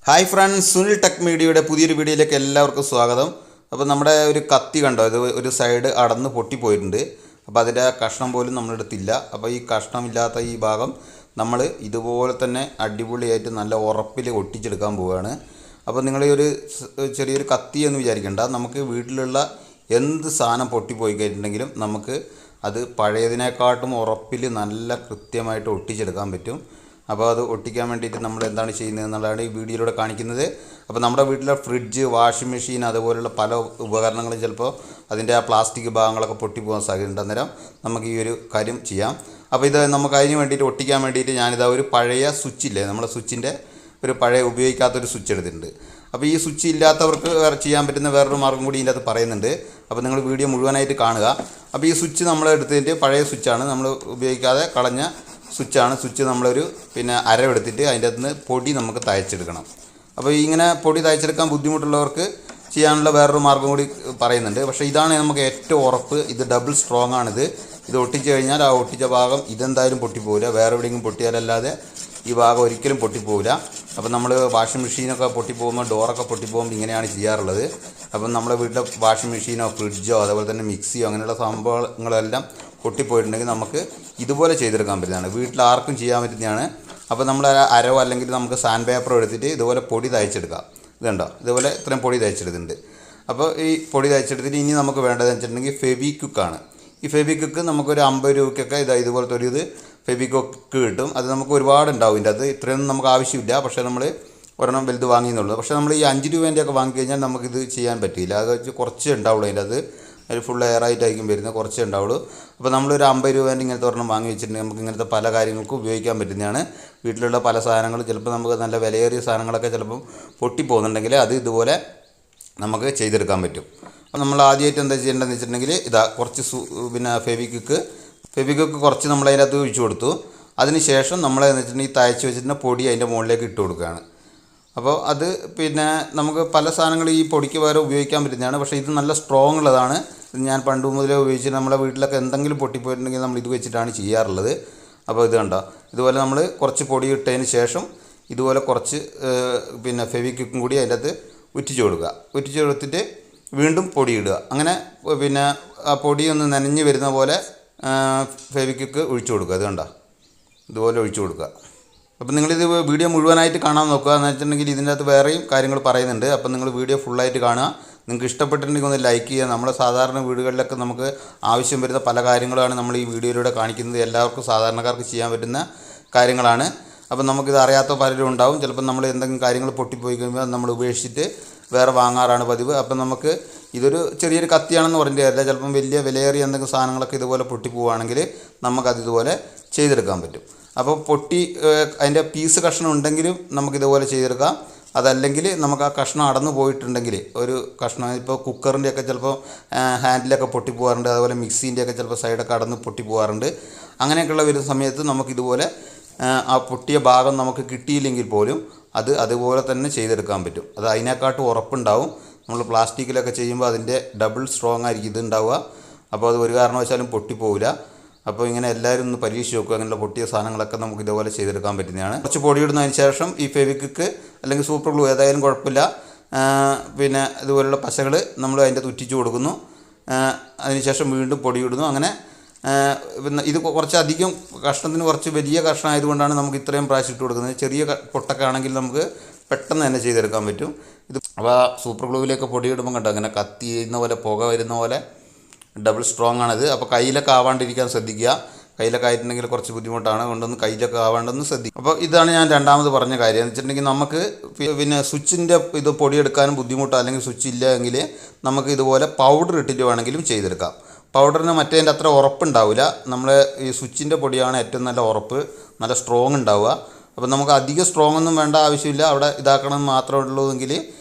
Hi friends, Sunil tech മീഡിയയുടെ പുതിയൊരു വീഡിയോയിലേക്ക് എല്ലാവർക്കും സ്വാഗതം. അപ്പോൾ നമ്മുടെ ഒരു കത്തി കണ്ടോ, ഇത് ഒരു സൈഡ് അടന്ന് പൊട്ടിപ്പോയിട്ടുണ്ട്. അപ്പോൾ അതിൻ്റെ കഷ്ണം പോലും നമ്മളെടുത്തില്ല. അപ്പോൾ ഈ കഷ്ണമില്ലാത്ത ഈ ഭാഗം നമ്മൾ ഇതുപോലെ തന്നെ അടിപൊളിയായിട്ട് നല്ല ഉറപ്പിൽ ഒട്ടിച്ചെടുക്കാൻ പോവുകയാണ്. അപ്പോൾ നിങ്ങൾ ഒരു ചെറിയൊരു കത്തി എന്ന് വിചാരിക്കേണ്ട, നമുക്ക് വീട്ടിലുള്ള എന്ത് സാധനം പൊട്ടിപ്പോയി കഴിഞ്ഞിട്ടുണ്ടെങ്കിലും നമുക്ക് അത് പഴയതിനെക്കാട്ടും ഉറപ്പിൽ നല്ല കൃത്യമായിട്ട് ഒട്ടിച്ചെടുക്കാൻ പറ്റും. അപ്പോൾ അത് ഒട്ടിക്കാൻ വേണ്ടിയിട്ട് നമ്മൾ എന്താണ് ചെയ്യുന്നത് എന്നുള്ളതാണ് ഈ വീഡിയോയിലൂടെ കാണിക്കുന്നത്. അപ്പോൾ നമ്മുടെ വീട്ടിലെ ഫ്രിഡ്ജ്, വാഷിംഗ് മെഷീൻ അതുപോലുള്ള പല ഉപകരണങ്ങളും ചിലപ്പോൾ അതിൻ്റെ ആ പ്ലാസ്റ്റിക് ഭാഗങ്ങളൊക്കെ പൊട്ടിപ്പോകാൻ സാധ്യതയുണ്ട്. അന്നേരം നമുക്ക് ഈ ഒരു കാര്യം ചെയ്യാം. അപ്പോൾ ഇത് നമുക്ക് അതിന് വേണ്ടിയിട്ട് ഒട്ടിക്കാൻ വേണ്ടിയിട്ട് ഞാനിതാ ഒരു പഴയ സ്വിച്ചില്ലേ, നമ്മുടെ സ്വിച്ചിൻ്റെ ഒരു പഴയ ഉപയോഗിക്കാത്തൊരു സ്വിച്ച് എടുത്തിട്ടുണ്ട്. അപ്പോൾ ഈ സ്വിച്ച് ഇല്ലാത്തവർക്ക് ചെയ്യാൻ പറ്റുന്ന വേറൊരു മാർഗ്ഗം കൂടി ഇതിൻ്റെ അകത്ത് പറയുന്നുണ്ട്. അപ്പോൾ നിങ്ങൾ വീഡിയോ മുഴുവനായിട്ട് കാണുക. അപ്പോൾ ഈ സ്വിച്ച് നമ്മൾ എടുത്തതിൻ്റെ പഴയ സ്വിച്ചാണ്, നമ്മൾ ഉപയോഗിക്കാതെ കളഞ്ഞ സ്വിച്ചാണ്. സ്വിച്ച് നമ്മളൊരു അരവെടുത്തിട്ട് അതിൻ്റെ അകത്ത് നിന്ന് പൊടി നമുക്ക് തയ്ച്ചെടുക്കണം. അപ്പോൾ ഇങ്ങനെ പൊടി തയ്ച്ചെടുക്കാൻ ബുദ്ധിമുട്ടുള്ളവർക്ക് ചെയ്യാനുള്ള വേറൊരു മാർഗ്ഗം കൂടി പറയുന്നുണ്ട്. പക്ഷേ ഇതാണ് നമുക്ക് ഏറ്റവും ഉറപ്പ്. ഇത് ഡബിൾ സ്ട്രോങ് ആണിത്. ഇത് ഒട്ടിച്ച് കഴിഞ്ഞാൽ ആ ഒട്ടിച്ച ഭാഗം ഇതെന്തായാലും പൊട്ടിപ്പോവില്ല. വേറെ എവിടെയെങ്കിലും പൊട്ടിയാലല്ലാതെ ഈ ഭാഗം ഒരിക്കലും പൊട്ടിപ്പോവില്ല. അപ്പം നമ്മൾ വാഷിംഗ് മെഷീനൊക്കെ പൊട്ടിപ്പോകുമ്പോൾ, ഡോറൊക്കെ പൊട്ടിപ്പോകുമ്പോൾ ഇങ്ങനെയാണ് ചെയ്യാറുള്ളത്. അപ്പം നമ്മുടെ വീട്ടിലെ വാഷിംഗ് മെഷീനോ ഫ്രിഡ്ജോ അതുപോലെ തന്നെ മിക്സിയോ അങ്ങനെയുള്ള സംഭവങ്ങളെല്ലാം പൊട്ടിപ്പോയിട്ടുണ്ടെങ്കിൽ നമുക്ക് ഇതുപോലെ ചെയ്തെടുക്കാൻ പറ്റുന്നതാണ്. വീട്ടിൽ ആർക്കും ചെയ്യാൻ പറ്റുന്നതാണ്. അപ്പോൾ നമ്മൾ അരോ അല്ലെങ്കിൽ നമുക്ക് സാൻഡ് പേപ്പറോ എടുത്തിട്ട് ഇതുപോലെ പൊടി തയ്ച്ചെടുക്കാം. ഇതുണ്ടോ, ഇതുപോലെ ഇത്രയും പൊടി തയ്ച്ചെടുത്തിട്ടുണ്ട്. അപ്പോൾ ഈ പൊടി തയ്ച്ചെടുത്തിട്ട് ഇനി നമുക്ക് വേണ്ടതെന്ന് വെച്ചിട്ടുണ്ടെങ്കിൽ ഫെവിക്വിക്കാണ്. ഈ ഫെവിക്വിക്ക് നമുക്കൊരു 50 രൂപയ്ക്കൊക്കെ ഇതുപോലത്തെ ഒരു ഫെവിക്വിക്ക് കിട്ടും. അത് നമുക്ക് ഒരുപാടുണ്ടാവും. ഇതിൻ്റെ അത് ഇത്രയൊന്നും നമുക്ക് ആവശ്യമില്ല. പക്ഷേ നമ്മൾ ഒരെണ്ണം വലുത് വാങ്ങിയെന്നുള്ളൂ. പക്ഷേ നമ്മൾ ഈ 5 രൂപേൻ്റെയൊക്കെ വാങ്ങിക്കഴിഞ്ഞാൽ നമുക്കിത് ചെയ്യാൻ പറ്റില്ല. അത് വെച്ച് കുറച്ചേ ഉണ്ടാവുള്ളൂ. അതിൻ്റെ അത് ഫുൾ എയറായിട്ടായിരിക്കും വരുന്നത്, കുറച്ചേ ഉണ്ടാവുള്ളൂ. അപ്പോൾ നമ്മളൊരു 50 രൂപേൻ്റെ ഇങ്ങനത്തെ ഒരെണ്ണം വാങ്ങി വെച്ചിട്ടുണ്ടെങ്കിൽ നമുക്ക് ഇങ്ങനത്തെ പല കാര്യങ്ങൾക്കും ഉപയോഗിക്കാൻ പറ്റുന്നതാണ്. വീട്ടിലുള്ള പല സാധനങ്ങൾ ചിലപ്പോൾ നമുക്ക് നല്ല വിലയേറിയ സാധനങ്ങളൊക്കെ ചിലപ്പം പൊട്ടിപ്പോകുന്നുണ്ടെങ്കിൽ അത് ഇതുപോലെ നമുക്ക് ചെയ്തെടുക്കാൻ പറ്റും. അപ്പോൾ നമ്മൾ ആദ്യമായിട്ട് എന്താ ചെയ്യേണ്ടതെന്ന് വെച്ചിട്ടുണ്ടെങ്കിൽ ഇതാ കുറച്ച് ഫെവിക്വിക്ക് കുറച്ച് നമ്മൾ അതിനകത്ത് ഒഴിച്ചു കൊടുത്തു. അതിന് ശേഷം നമ്മൾ എന്ന് വെച്ചിട്ടുണ്ടെങ്കിൽ തയ്ച്ച് വെച്ചിട്ടുള്ള പൊടി അതിൻ്റെ മുകളിലേക്ക് ഇട്ട് കൊടുക്കുകയാണ്. അപ്പോൾ അത് നമുക്ക് പല സാധനങ്ങൾ ഈ പൊടിക്ക് പകരം ഉപയോഗിക്കാൻ പറ്റുന്നതാണ്. പക്ഷേ ഇത് നല്ല സ്ട്രോങ് ഉള്ളതാണ്. ഞാൻ പണ്ട് മുതലേ ഉപയോഗിച്ച് നമ്മുടെ വീട്ടിലൊക്കെ എന്തെങ്കിലും പൊട്ടിപ്പോയിട്ടുണ്ടെങ്കിൽ നമ്മൾ ഇത് വെച്ചിട്ടാണ് ചെയ്യാറുള്ളത്. അപ്പോൾ ഇത് കണ്ടോ, ഇതുപോലെ നമ്മൾ കുറച്ച് പൊടി ഇട്ടതിന് ശേഷം ഇതുപോലെ കുറച്ച് ഫെവിക്വിക്കും കൂടി അതിൻ്റെ അകത്ത് ഉറ്റിച്ച് കൊടുക്കുക. ഉറ്റിച്ച് കൊടുത്തിട്ട് വീണ്ടും പൊടി ഇടുക. അങ്ങനെ ആ പൊടി ഒന്ന് നനഞ്ഞ് വരുന്ന പോലെ ഫെവിക്വിക്ക് ഒഴിച്ചു കൊടുക്കുക. ഇത് കണ്ടോ, ഇതുപോലെ ഒഴിച്ചു കൊടുക്കുക. അപ്പോൾ നിങ്ങളിത് വീഡിയോ മുഴുവനായിട്ട് കാണാൻ നോക്കുക. എന്ന് വെച്ചിട്ടുണ്ടെങ്കിൽ ഇതിൻ്റെ അകത്ത് വേറെയും കാര്യങ്ങൾ പറയുന്നുണ്ട്. അപ്പോൾ നിങ്ങൾ വീഡിയോ ഫുള്ളായിട്ട് കാണുക. നിങ്ങൾക്ക് ഇഷ്ടപ്പെട്ടിട്ടുണ്ടെങ്കിൽ ഒന്ന് ലൈക്ക് ചെയ്യുക. നമ്മുടെ സാധാരണ വീടുകളിലൊക്കെ നമുക്ക് ആവശ്യം വരുന്ന പല കാര്യങ്ങളാണ് നമ്മൾ ഈ വീഡിയോയിലൂടെ കാണിക്കുന്നത്. എല്ലാവർക്കും സാധാരണക്കാർക്ക് ചെയ്യാൻ പറ്റുന്ന കാര്യങ്ങളാണ്. അപ്പം നമുക്കിത് അറിയാത്ത പലരും ഉണ്ടാവും. ചിലപ്പോൾ നമ്മൾ എന്തെങ്കിലും കാര്യങ്ങൾ പൊട്ടിപ്പോയി കഴിയുമ്പോൾ നമ്മൾ ഉപേക്ഷിച്ചിട്ട് വേറെ വാങ്ങാറാണ് പതിവ്. അപ്പം നമുക്ക് ഇതൊരു ചെറിയൊരു കത്തിയാണെന്ന് പറഞ്ഞിട്ട് കാര്യമില്ല. ചിലപ്പം വലിയ വിലയേറിയ എന്തെങ്കിലും സാധനങ്ങളൊക്കെ ഇതുപോലെ പൊട്ടിപ്പോവുകയാണെങ്കിൽ നമുക്കത് ഇതുപോലെ ചെയ്തെടുക്കാൻ പറ്റും. അപ്പോൾ അതിൻ്റെ പീസ് കഷ്ണം ഉണ്ടെങ്കിലും നമുക്കിതുപോലെ ചെയ്തെടുക്കാം. അതല്ലെങ്കിൽ നമുക്ക് ആ കഷ്ണം അടന്നു പോയിട്ടുണ്ടെങ്കിൽ ഒരു കഷ്ണം ഇപ്പോൾ കുക്കറിൻ്റെയൊക്കെ ചിലപ്പോൾ ഹാൻഡിലൊക്കെ പൊട്ടിപ്പോകാറുണ്ട്. അതുപോലെ മിക്സീൻ്റെയൊക്കെ ചിലപ്പോൾ സൈഡൊക്കെ അടന്ന് പൊട്ടിപ്പോകാറുണ്ട്. അങ്ങനെയൊക്കെയുള്ള വരുന്ന സമയത്ത് നമുക്കിതുപോലെ ആ പൊട്ടിയ ഭാഗം നമുക്ക് കിട്ടിയില്ലെങ്കിൽ പോലും അത് അതുപോലെ തന്നെ ചെയ്തെടുക്കാൻ പറ്റും. അത് അതിനെക്കാട്ടും ഉറപ്പുണ്ടാവും. നമ്മൾ പ്ലാസ്റ്റിക്കിലൊക്കെ ചെയ്യുമ്പോൾ അതിൻ്റെ ഡബിൾ സ്ട്രോങ് ആയിരിക്കും ഇതുണ്ടാവുക. അപ്പോൾ അത് ഒരു കാരണവശാലും പൊട്ടിപ്പോവില്ല. അപ്പോൾ ഇങ്ങനെ എല്ലാവരും ഒന്ന് പരീക്ഷിച്ച് നോക്കുക. അങ്ങനെയുള്ള പൊട്ടിയ സാധനങ്ങളൊക്കെ നമുക്ക് ഇതുപോലെ ചെയ്തെടുക്കാൻ പറ്റുന്നതാണ്. കുറച്ച് പൊടി ഇടുന്നതിന് ശേഷം ഈ ഫെവിക്വിക്ക് അല്ലെങ്കിൽ സൂപ്പർ ഗ്ലൂ ഏതായാലും കുഴപ്പമില്ല, ഇതുപോലുള്ള പശകൾ നമ്മൾ അതിൻ്റെ തുറ്റിച്ച് കൊടുക്കുന്നു. അതിനുശേഷം വീണ്ടും പൊടി ഇടുന്നു. അങ്ങനെ ഇത് കുറച്ചധികം കഷ്ണത്തിന് കുറച്ച് വലിയ കഷ്ണം ആയതുകൊണ്ടാണ് നമുക്ക് ഇത്രയും പ്രാവശ്യം ഇട്ട് കൊടുക്കുന്നത്. ചെറിയ പൊട്ടൊക്കെ ആണെങ്കിൽ നമുക്ക് പെട്ടെന്ന് തന്നെ ചെയ്തെടുക്കാൻ പറ്റും. അപ്പോൾ സൂപ്പർ ഗ്ലൂവിലേക്ക് പൊടി ഇടുമ്പോൾ കണ്ടോ, അങ്ങനെ കത്തി ചെയ്യുന്ന പോലെ, പുക വരുന്ന പോലെ ഡബിൾ സ്ട്രോങ് ആണിത്. അപ്പോൾ കയ്യിലൊക്കെ ആവാണ്ടിരിക്കാൻ ശ്രദ്ധിക്കുക. കയ്യിലൊക്കെ ആയിട്ടുണ്ടെങ്കിൽ കുറച്ച് ബുദ്ധിമുട്ടാണ്. കൊണ്ടൊന്ന് കയ്യിലൊക്കെ ആവാണ്ടെന്ന് ശ്രദ്ധിക്കുക. അപ്പോൾ ഇതാണ് ഞാൻ രണ്ടാമത് പറഞ്ഞ കാര്യം എന്ന് വെച്ചിട്ടുണ്ടെങ്കിൽ നമുക്ക് സ്വിച്ചിൻ്റെ ഇത് പൊടിയെടുക്കാനും ബുദ്ധിമുട്ടോ അല്ലെങ്കിൽ സ്വിച്ച് ഇല്ല എങ്കിൽ നമുക്ക് ഇതുപോലെ പൗഡർ ഇട്ടിട്ട് വേണമെങ്കിലും ചെയ്തെടുക്കാം. പൗഡറിന് മറ്റേതിൻ്റെ അത്ര ഉറപ്പുണ്ടാവില്ല. നമ്മൾ ഈ സ്വിച്ചിൻ്റെ പൊടിയാണ് ഏറ്റവും നല്ല ഉറപ്പ്, നല്ല സ്ട്രോങ് ഉണ്ടാവുക. അപ്പോൾ നമുക്ക് അധികം സ്ട്രോങ് ഒന്നും വേണ്ട ആവശ്യമില്ല. അവിടെ ഇതാക്കണം മാത്രമേ ഉള്ളൂവെങ്കിൽ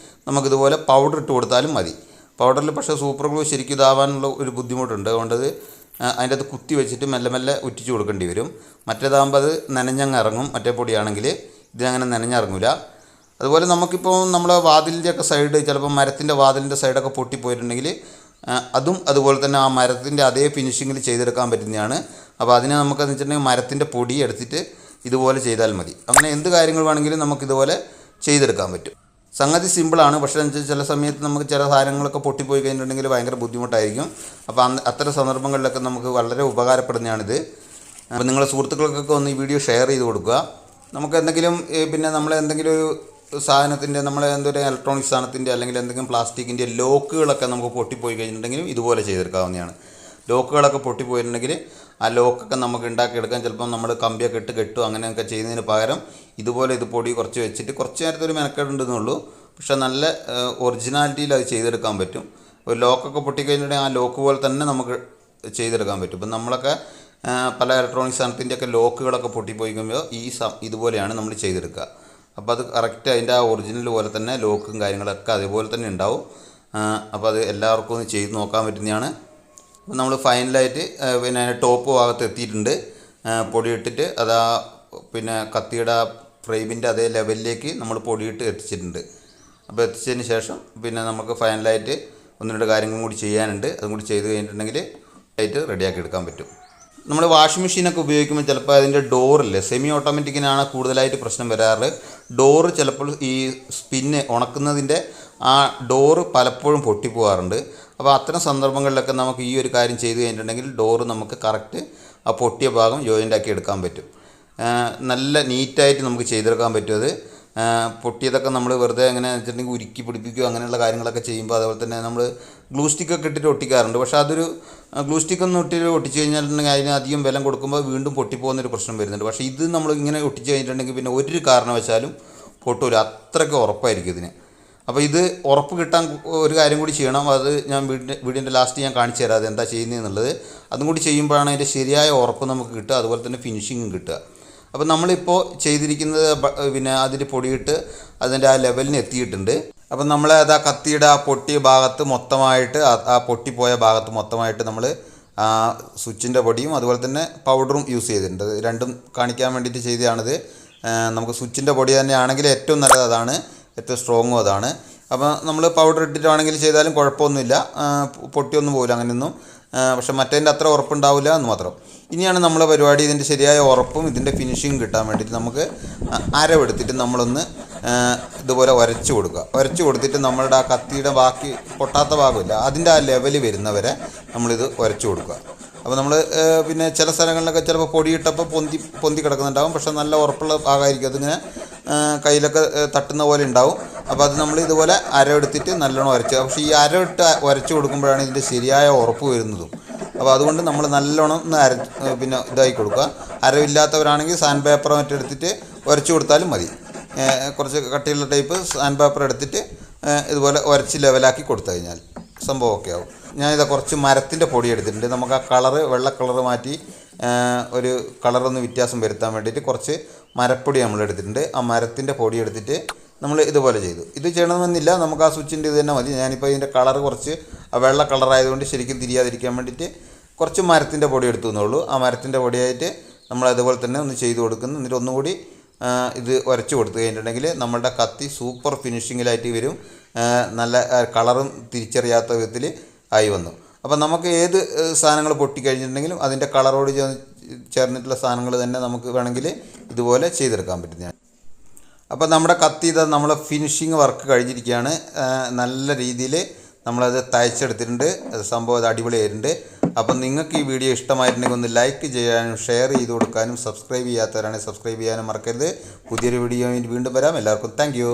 നമുക്കിതുപോലെ പൗഡർ ഇട്ട് കൊടുത്താലും മതി. പൗഡറിൽ പക്ഷേ സൂപ്പർ ഗ്ലൂ ശരിക്കും ഇതാവാനുള്ള ഒരു ബുദ്ധിമുട്ടുണ്ട്. അതുകൊണ്ടത് അതിൻ്റെ അത് കുത്തി വെച്ചിട്ട് മെല്ലെ മെല്ലെ ഉറ്റിച്ച് കൊടുക്കേണ്ടി വരും. മറ്റേതാകുമ്പോൾ അത് നനഞ്ഞങ്ങ് ഇറങ്ങും. മറ്റേ പൊടിയാണെങ്കിൽ ഇതിനങ്ങനെ നനഞ്ഞിറങ്ങില്ല. അതുപോലെ നമുക്കിപ്പോൾ നമ്മളെ വാതിലിൻ്റെയൊക്കെ സൈഡ്, ചിലപ്പോൾ മരത്തിൻ്റെ വാതിലിൻ്റെ സൈഡൊക്കെ പൊട്ടിപ്പോയിട്ടുണ്ടെങ്കിൽ അതും അതുപോലെ തന്നെ ആ മരത്തിൻ്റെ അതേ ഫിനിഷിങ്ങിൽ ചെയ്തെടുക്കാൻ പറ്റുന്നതാണ്. അപ്പോൾ അതിനെ നമുക്കെന്ന് വെച്ചിട്ടുണ്ടെങ്കിൽ മരത്തിൻ്റെ പൊടി എടുത്തിട്ട് ഇതുപോലെ ചെയ്താൽ മതി. അങ്ങനെ എന്ത് കാര്യങ്ങൾ വേണമെങ്കിലും നമുക്കിതുപോലെ ചെയ്തെടുക്കാൻ പറ്റും. സംഗതി സിമ്പിളാണ്. പക്ഷേ ചില സമയത്ത് നമുക്ക് ചില സാധനങ്ങളൊക്കെ പൊട്ടിപ്പോയി കഴിഞ്ഞിട്ടുണ്ടെങ്കിൽ ഭയങ്കര ബുദ്ധിമുട്ടായിരിക്കും. അപ്പോൾ അത്തരം സന്ദർഭങ്ങളിലൊക്കെ നമുക്ക് വളരെ ഉപകാരപ്പെടുന്നതാണിത്. അപ്പോൾ നിങ്ങളുടെ സുഹൃത്തുക്കൾക്കൊക്കെ ഒന്ന് ഈ വീഡിയോ ഷെയർ ചെയ്ത് കൊടുക്കുക. നമുക്ക് എന്തെങ്കിലും പിന്നെ നമ്മൾ എന്തെങ്കിലും ഒരു സാധനത്തിൻ്റെ എന്തൊരു ഇലക്ട്രോണിക് സാധനത്തിൻ്റെ അല്ലെങ്കിൽ എന്തെങ്കിലും പ്ലാസ്റ്റിക്കിൻ്റെ ലോക്കുകളൊക്കെ നമുക്ക് പൊട്ടിപ്പോയി കഴിഞ്ഞിട്ടുണ്ടെങ്കിലും ഇതുപോലെ ചെയ്തെടുക്കാവുന്നതാണ്. ലോക്കുകളൊക്കെ പൊട്ടിപ്പോയിട്ടുണ്ടെങ്കിൽ ആ ലോക്കൊക്കെ നമുക്ക് ഉണ്ടാക്കിയെടുക്കാൻ ചിലപ്പം നമ്മൾ കമ്പിയൊക്കെ ഇട്ട് കെട്ടും അങ്ങനെയൊക്കെ ചെയ്യുന്നതിന് പകരം ഇതുപോലെ ഇത് പൊടി കുറച്ച് വെച്ചിട്ട് കുറച്ച് നേരത്തെ ഒരു മെനക്കേടുണ്ടെന്നുള്ളൂ. പക്ഷേ നല്ല ഒറിജിനാലിറ്റിയിൽ അത് ചെയ്തെടുക്കാൻ പറ്റും. ഒരു ലോക്കൊക്കെ പൊട്ടിക്കഴിഞ്ഞിട്ടുണ്ടെങ്കിൽ ആ ലോക്ക് പോലെ തന്നെ നമുക്ക് ചെയ്തെടുക്കാൻ പറ്റും. ഇപ്പം നമ്മളൊക്കെ പല ഇലക്ട്രോണിക് സാധനത്തിൻ്റെയൊക്കെ ലോക്കുകളൊക്കെ പൊട്ടിപ്പോയി കഴിയുമ്പോൾ ഇതുപോലെയാണ് നമ്മൾ ചെയ്തെടുക്കുക. അപ്പോൾ അത് കറക്റ്റ് അതിൻ്റെ ആ ഒറിജിനൽ പോലെ തന്നെ ലോക്കും കാര്യങ്ങളൊക്കെ അതേപോലെ തന്നെ ഉണ്ടാവും. അപ്പോൾ അത് എല്ലാവർക്കും ഒന്ന് ചെയ്ത് നോക്കാൻ പറ്റുന്നതാണ്. അപ്പോൾ നമ്മൾ ഫൈനലായിട്ട് പിന്നെ ടോപ്പ് ഭാഗത്ത് എത്തിയിട്ടുണ്ട്. പൊടിയിട്ടിട്ട് അതാ പിന്നെ കത്തിയുടെ ഫ്രെയിമിൻ്റെ അതേ ലെവലിലേക്ക് നമ്മൾ പൊടിയിട്ട് എത്തിച്ചിട്ടുണ്ട്. അപ്പോൾ എത്തിച്ചതിന് ശേഷം പിന്നെ നമുക്ക് ഫൈനലായിട്ട് ഒന്ന് രണ്ട് കാര്യങ്ങളും കൂടി ചെയ്യാനുണ്ട്. അതും കൂടി ചെയ്ത് കഴിഞ്ഞിട്ടുണ്ടെങ്കിൽ ആയിട്ട് റെഡിയാക്കി എടുക്കാൻ പറ്റും. നമ്മൾ വാഷിംഗ് മെഷീനൊക്കെ ഉപയോഗിക്കുമ്പോൾ ചിലപ്പോൾ അതിൻ്റെ ഡോറില്ലേ സെമി ഓട്ടോമാറ്റിക്കിനാണ് കൂടുതലായിട്ട് പ്രശ്നം വരാറ്. ഡോറ് ചിലപ്പോൾ ഈ സ്പിന്ന് ഉണക്കുന്നതിൻ്റെ ആ ഡോറ് പലപ്പോഴും പൊട്ടിപ്പോകാറുണ്ട്. അപ്പോൾ അത്തരം സന്ദർഭങ്ങളിലൊക്കെ നമുക്ക് ഈ ഒരു കാര്യം ചെയ്ത് കഴിഞ്ഞിട്ടുണ്ടെങ്കിൽ ഡോറ് നമുക്ക് കറക്റ്റ് ആ പൊട്ടിയ ഭാഗം ജോയിൻ്റ് ആക്കി എടുക്കാൻ പറ്റും. നല്ല നീറ്റായിട്ട് നമുക്ക് ചെയ്തെടുക്കാൻ പറ്റും. അത് പൊട്ടിയതൊക്കെ നമ്മൾ വെറുതെ എങ്ങനെ വെച്ചിട്ടുണ്ടെങ്കിൽ ഉരുക്കി പിടിപ്പിക്കുകയോ അങ്ങനെയുള്ള കാര്യങ്ങളൊക്കെ ചെയ്യുമ്പോൾ അതുപോലെ തന്നെ നമ്മൾ ഗ്ലൂ സ്റ്റിക്കൊക്കെ ഇട്ടിട്ട് ഒട്ടിക്കാറുണ്ട്. പക്ഷേ അതൊരു ഗ്ലൂ സ്റ്റിക്കൊന്നും ഇട്ടിട്ട് ഒട്ടിച്ച് കഴിഞ്ഞിട്ടുണ്ടെങ്കിൽ അതിന് അധികം ബലം കൊടുക്കുമ്പോൾ വീണ്ടും പൊട്ടിപ്പോകുന്നൊരു പ്രശ്നം വരുന്നുണ്ട്. പക്ഷേ ഇത് നമ്മൾ ഇങ്ങനെ ഒട്ടിച്ച് കഴിഞ്ഞിട്ടുണ്ടെങ്കിൽ പിന്നെ ഒരു കാരണവശാലും പൊട്ടൂല, അത്രയ്ക്ക് ഉറപ്പായിരിക്കും ഇതിന്. അപ്പോൾ ഇത് ഉറപ്പ് കിട്ടാൻ ഒരു കാര്യം കൂടി ചെയ്യണം. അത് ഞാൻ വീടിൻ്റെ ലാസ്റ്റ് ഞാൻ കാണിച്ചു തരാം അത് എന്താ ചെയ്യുന്നതെന്നുള്ളത്. അതും കൂടി ചെയ്യുമ്പോഴാണ് അതിൻ്റെ ശരിയായ ഉറപ്പ് നമുക്ക് കിട്ടുക, അതുപോലെ തന്നെ ഫിനിഷിങ്ങും കിട്ടുക. അപ്പോൾ നമ്മളിപ്പോൾ ചെയ്തിരിക്കുന്നത് പിന്നെ അതിൽ പൊടിയിട്ട് അതിൻ്റെ ആ ലെവലിന് എത്തിയിട്ടുണ്ട്. അപ്പം നമ്മൾ അത് ആ കത്തിയുടെ ആ പൊട്ടിയ ഭാഗത്ത് മൊത്തമായിട്ട് ആ പൊട്ടിപ്പോയ ഭാഗത്ത് മൊത്തമായിട്ട് നമ്മൾ സ്വിച്ചിൻ്റെ പൊടിയും അതുപോലെ തന്നെ പൗഡറും യൂസ് ചെയ്തിട്ടുണ്ട്. രണ്ടും കാണിക്കാൻ വേണ്ടിയിട്ട് ചെയ്തതാണിത്. നമുക്ക് സ്വിച്ചിൻ്റെ പൊടി തന്നെയാണെങ്കിൽ ഏറ്റവും നല്ലത് അതാണ്, ഏറ്റവും സ്ട്രോങ്ങും അതാണ്. അപ്പോൾ നമ്മൾ പൗഡർ ഇട്ടിട്ടാണെങ്കിൽ ചെയ്താലും കുഴപ്പമൊന്നുമില്ല, പൊട്ടിയൊന്നും പോകില്ല അങ്ങനെയൊന്നും. പക്ഷെ മറ്റേതിൻ്റെ അത്ര ഉറപ്പുണ്ടാവില്ല എന്ന് മാത്രം. ഇനിയാണ് നമ്മളെ പരിപാടി. ഇതിൻ്റെ ശരിയായ ഉറപ്പും ഇതിൻ്റെ ഫിനിഷിങ് കിട്ടാൻ വേണ്ടിയിട്ട് നമുക്ക് അരവെടുത്തിട്ട് നമ്മളൊന്ന് ഇതുപോലെ ഉരച്ച് കൊടുക്കുക. ഉരച്ച് കൊടുത്തിട്ട് നമ്മളുടെ ആ കത്തിയുടെ ബാക്കി പൊട്ടാത്ത ഭാഗമില്ല അതിൻ്റെ ആ ലെവൽ വരുന്നവരെ നമ്മളിത് ഉരച്ച് കൊടുക്കുക. അപ്പോൾ നമ്മൾ പിന്നെ ചില സ്ഥലങ്ങളിലൊക്കെ ചിലപ്പോൾ പൊടിയിട്ടപ്പോൾ പൊന്തി കിടക്കുന്നുണ്ടാവും. പക്ഷേ നല്ല ഉറപ്പുള്ള ഭാഗമായിരിക്കും, അതിങ്ങനെ കയ്യിലൊക്കെ തട്ടുന്ന പോലെ ഉണ്ടാവും. അപ്പോൾ അത് നമ്മൾ ഇതുപോലെ അരവെടുത്തിട്ട് നല്ലോണം ഉരച്ച്, പക്ഷേ ഈ അരവിട്ട് ഉരച്ച് കൊടുക്കുമ്പോഴാണ് ഇതിൻ്റെ ശരിയായ ഉറപ്പ് വരുന്നതും. അപ്പോൾ അതുകൊണ്ട് നമ്മൾ നല്ലോണം ഒന്ന് പിന്നെ ഇതാക്കി കൊടുക്കുക. അരവില്ലാത്തവരാണെങ്കിൽ സാൻഡ് പേപ്പർ മറ്റെടുത്തിട്ട് ഉരച്ച് കൊടുത്താലും മതി. കുറച്ച് കട്ടിയുള്ള ടൈപ്പ് സാൻഡ് പേപ്പർ എടുത്തിട്ട് ഇതുപോലെ ഉരച്ച് ലെവലാക്കി കൊടുത്തു കഴിഞ്ഞാൽ സംഭവം ഓക്കെ ആവും. ഞാനിതാ കുറച്ച് മരത്തിൻ്റെ പൊടി എടുത്തിട്ടുണ്ട്. നമുക്ക് ആ കളറ് വെള്ള കളറ് മാറ്റി ഒരു കളറൊന്ന് വ്യത്യാസം വരുത്താൻ വേണ്ടിയിട്ട് കുറച്ച് മരപ്പൊടി നമ്മൾ എടുത്തിട്ടുണ്ട്. ആ മരത്തിൻ്റെ പൊടി എടുത്തിട്ട് നമ്മൾ ഇതുപോലെ ചെയ്തു. ഇത് ചെയ്യണമെന്നില്ല, നമുക്ക് ആ സ്വിച്ചിൻ്റെ ഇത് തന്നെ മതി. ഞാനിപ്പോൾ ഇതിൻ്റെ കളറ് കുറച്ച് വെള്ള കളറായതുകൊണ്ട് ശരിക്കും തിരിയാതിരിക്കാൻ വേണ്ടിയിട്ട് കുറച്ച് മരത്തിൻ്റെ പൊടി എടുത്തു എന്നുള്ളൂ. ആ മരത്തിൻ്റെ പൊടിയായിട്ട് നമ്മൾ അതുപോലെ തന്നെ ഒന്ന് ചെയ്ത് കൊടുക്കുന്നു. എന്നിട്ട് ഒന്നുകൂടി ഇത് ഉരച്ച് കൊടുത്തു കഴിഞ്ഞിട്ടുണ്ടെങ്കിൽ നമ്മളുടെ കത്തി സൂപ്പർ ഫിനിഷിങ്ങിലായിട്ട് വരും. നല്ല കളറും തിരിച്ചറിയാത്ത വിധത്തിൽ ആയി വന്നു. അപ്പോൾ നമുക്ക് ഏത് സാധനങ്ങൾ പൊട്ടിക്കഴിഞ്ഞിട്ടുണ്ടെങ്കിലും അതിൻ്റെ കളറോട് ചേർന്നിട്ടുള്ള സാധനങ്ങൾ തന്നെ നമുക്ക് വേണമെങ്കിൽ ഇതുപോലെ ചെയ്തെടുക്കാൻ പറ്റുന്നതാണ്. അപ്പോൾ നമ്മുടെ കത്തി ഇത് നമ്മളെ ഫിനിഷിങ് വർക്ക് കഴിഞ്ഞിരിക്കുകയാണ്. നല്ല രീതിയിൽ നമ്മളത് തയ്ച്ചെടുത്തിട്ടുണ്ട്. സംഭവം അത് അടിപൊളിയായിട്ടുണ്ട്. അപ്പം നിങ്ങൾക്ക് ഈ വീഡിയോ ഇഷ്ടമായിട്ടുണ്ടെങ്കിൽ ഒന്ന് ലൈക്ക് ചെയ്യാനും ഷെയർ ചെയ്ത് കൊടുക്കാനും സബ്സ്ക്രൈബ് ചെയ്യാത്തവരാണെങ്കിൽ സബ്സ്ക്രൈബ് ചെയ്യാനും മറക്കരുത്. പുതിയൊരു വീഡിയോ വീണ്ടും വരാം. എല്ലാവർക്കും താങ്ക് യു.